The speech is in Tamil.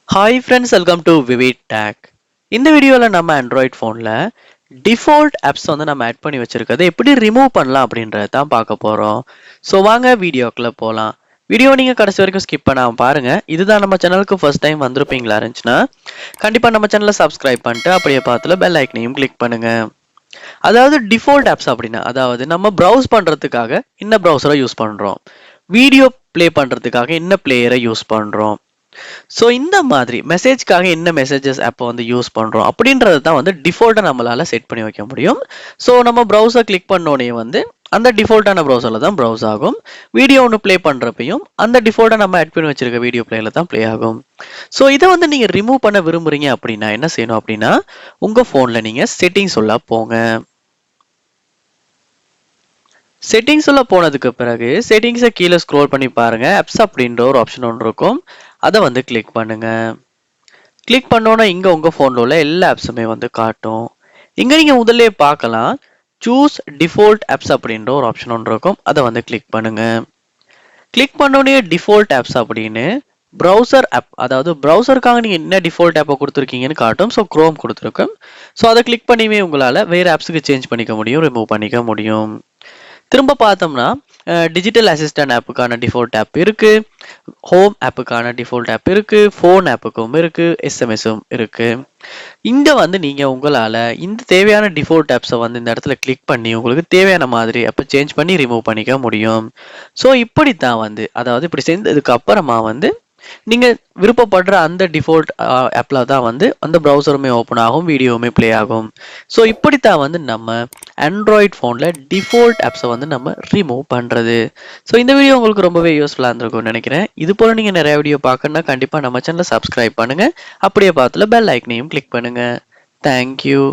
Hi friends, welcome to VividTech. இந்த வீடியோல நம்ம ஆண்ட்ராய்ட் ஃபோன்ல டிஃபால்ட் ஆப்ஸ் வந்து நம்ம ஆட் பண்ணி வச்சிருக்கதை எப்படி ரிமூவ் பண்ணலாம் அப்படின்றத தான் பார்க்க போறோம். ஸோ வாங்க வீடியோக்குள்ள போகலாம். வீடியோ நீங்க கடைசி வரைக்கும் ஸ்கிப் பண்ணாம பாருங்க. இதுதான் நம்ம சேனலுக்கு ஃபர்ஸ்ட் டைம் வந்திருப்பீங்களா இருந்துச்சுன்னா கண்டிப்பா நம்ம சேனலை சப்ஸ்கிரைப் பண்ணிட்டு அப்படியே பார்த்துல பெல் ஐக்கனையும் கிளிக் பண்ணுங்க. அதாவது டிஃபால்ட் ஆப்ஸ் அப்படின்னா அதாவது நம்ம ப்ரௌஸ் பண்றதுக்காக என்ன ப்ரௌசரை யூஸ் பண்றோம், வீடியோ ப்ளே பண்றதுக்காக என்ன பிளேயரை யூஸ் பண்றோம், ஸோ இந்த மாதிரி மெசேஜ்க்காக என்ன மெசேஜஸ் ஆப்பை வந்து யூஸ் பண்ணுறோம் அப்படின்றது தான் வந்து டிஃபால்ட்டாக நம்மளால் செட் பண்ணி வைக்க முடியும். ஸோ நம்ம ப்ரௌசர் கிளிக் பண்ணோடனே வந்து அந்த டிஃபால்ட்டான ப்ரௌசரில் தான் ப்ரௌஸ் ஆகும். வீடியோ ஒன்று ப்ளே பண்ணுறப்பையும் அந்த டிஃபால்ட்டாக நம்ம ஆட் பண்ணி வச்சிருக்க வீடியோ பிளேயில் தான் ப்ளே ஆகும். ஸோ இதை வந்து நீங்கள் ரிமூவ் பண்ண விரும்புகிறீங்க அப்படின்னா என்ன செய்யணும் அப்படின்னா உங்கள் ஃபோனில் நீங்கள் செட்டிங்ஸ் உள்ள போங்க. செட்டிங்ஸ் உள்ள போனதுக்கு பிறகு செட்டிங்ஸை கீழே ஸ்க்ரோல் பண்ணி பாருங்க. ஆப்ஸ் அப்படின்ற ஒரு ஆப்ஷன் ஒன்று இருக்கும், அதை வந்து கிளிக் பண்ணுங்க. கிளிக் பண்ணோன்னா இங்கே உங்கள் ஃபோனில் உள்ள எல்லா ஆப்ஸுமே வந்து காட்டும். இங்கே நீங்கள் முதல்ல பார்க்கலாம் சூஸ் டிஃபால்ட் ஆப்ஸ் அப்படின்ற ஒரு ஆப்ஷன் ஒன்று இருக்கும், அதை வந்து கிளிக் பண்ணுங்க. கிளிக் பண்ணோடனே டிஃபால்ட் ஆப்ஸ் அப்படின்னு ப்ரௌசர் ஆப், அதாவது ப்ரௌசருக்காக நீங்கள் என்ன டிஃபால்ட் ஆப்பை கொடுத்துருக்கீங்கன்னு காட்டும். ஸோ க்ரோம் கொடுத்துருக்கும். ஸோ அதை கிளிக் பண்ணியுமே உங்களால் வேறு ஆப்ஸுக்கு சேஞ்ச் பண்ணிக்க முடியும், ரிமூவ் பண்ணிக்க முடியும். திரும்ப பார்த்தோம்னா டிஜிட்டல் அசிஸ்டன்ட் ஆப்புக்கான டிஃபால்ட் ஆப் இருக்கு, ஹோம் ஆப்புக்கான டிஃபால்ட் ஆப் இருக்கு, ஃபோன் ஆப்புக்கும் இருக்கு, எஸ்எம்எஸும் இருக்கு. இங்க வந்து நீங்க உங்களால இந்த தேவையான டிஃபால்ட் ஆப்ஸை வந்து இந்த இடத்துல கிளிக் பண்ணி உங்களுக்கு தேவையான மாதிரி அப்போ சேஞ்ச் பண்ணி ரிமூவ் பண்ணிக்க முடியும். ஸோ இப்படித்தான் வந்து அதாவது இப்படி செஞ்சதுக்கு அப்புறமா வந்து நீங்க விருப்பப்படுற அந்த டிஃபால்ட் ஆப்ல தான் வந்து அந்த ப்ரௌசருமே ஓப்பன் ஆகும், வீடியோவுமே ப்ளே ஆகும். ஸோ இப்படித்தான் வந்து நம்ம ஆண்ட்ராய்ட் ஃபோனில் டிஃபால்ட் ஆப்ஸை வந்து நம்ம ரிமூவ் பண்ணுறது. ஸோ இந்த வீடியோ உங்களுக்கு ரொம்பவே யூஸ்ஃபுல்லாக இருந்திருக்கும்னு நினைக்கிறேன். இது போல் நீங்கள் நிறைய வீடியோ பார்க்கணுன்னா கண்டிப்பாக நம்ம சேனலை சப்ஸ்கிரைப் பண்ணுங்கள். அப்படியே பார்த்துல பெல் ஐக்கனையும் கிளிக் பண்ணுங்கள். தேங்க்யூ.